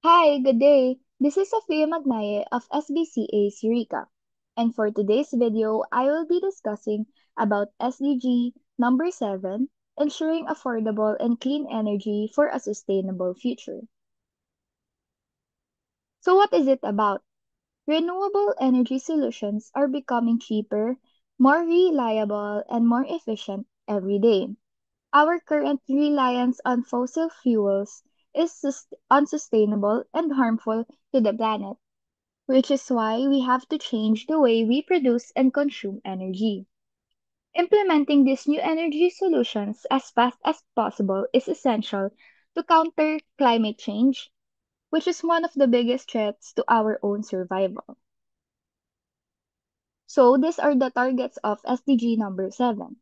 Hi, good day. This is Sofia Magnaye of SBCA's Eureka. And for today's video, I will be discussing about SDG number 7, ensuring affordable and clean energy for a sustainable future. So what is it about? Renewable energy solutions are becoming cheaper, more reliable, and more efficient every day. Our current reliance on fossil fuels is unsustainable and harmful to the planet, which is why we have to change the way we produce and consume energy. Implementing these new energy solutions as fast as possible is essential to counter climate change, which is one of the biggest threats to our own survival. So, these are the targets of SDG number 7.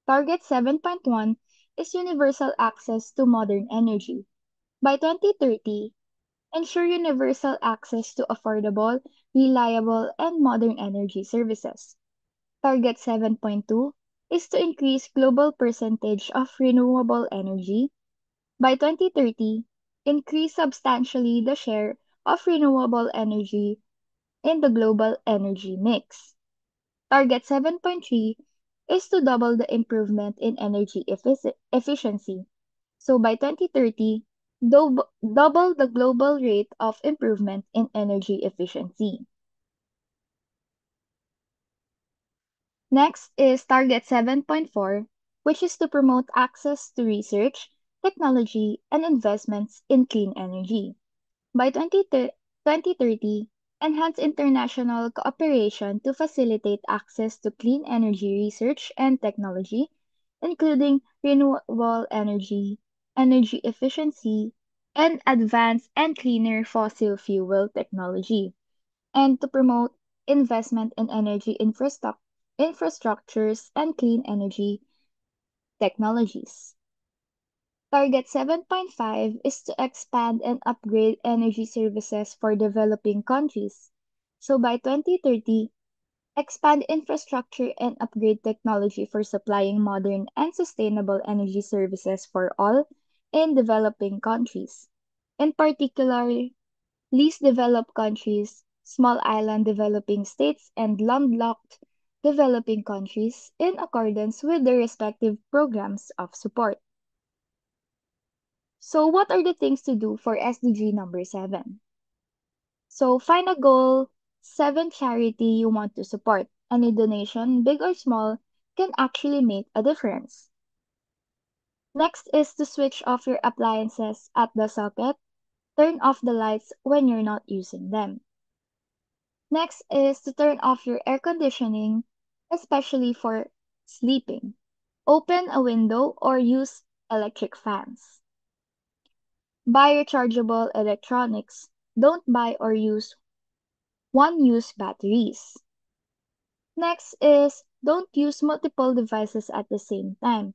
Target 7.1 is universal access to modern energy. By 2030, ensure universal access to affordable, reliable, and modern energy services. Target 7.2 is to increase global percentage of renewable energy. By 2030, increase substantially the share of renewable energy in the global energy mix. Target 7.3 is to double the improvement in energy efficiency. So by 2030, double the global rate of improvement in energy efficiency. Next is Target 7.4, which is to promote access to research, technology, and investments in clean energy. By 2030, enhance international cooperation to facilitate access to clean energy research and technology, including renewable energy, energy efficiency, and advanced and cleaner fossil fuel technology, and to promote investment in energy infrastructures and clean energy technologies. Target 7.5 is to expand and upgrade energy services for developing countries. So by 2030, expand infrastructure and upgrade technology for supplying modern and sustainable energy services for all in developing countries. In particular, least developed countries, small island developing states, and landlocked developing countries in accordance with their respective programs of support. So, what are the things to do for SDG number 7? So, find a goal, 7 charity you want to support. Any donation, big or small, can actually make a difference. Next is to switch off your appliances at the socket. Turn off the lights when you're not using them. Next is to turn off your air conditioning, especially for sleeping. Open a window or use electric fans. Buy rechargeable electronics. Don't buy or use one-use batteries. Next is don't use multiple devices at the same time.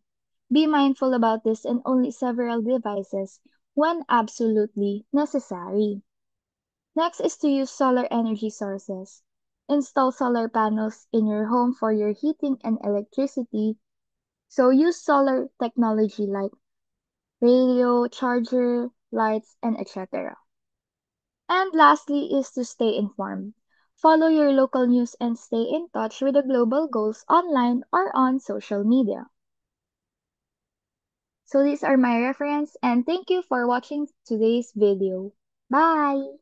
Be mindful about this and only several devices when absolutely necessary. Next is to use solar energy sources. Install solar panels in your home for your heating and electricity. So use solar technology like radio, charger, lights, and etc. And lastly is to stay informed. Follow your local news and stay in touch with the global goals online or on social media. So these are my reference and thank you for watching today's video. Bye!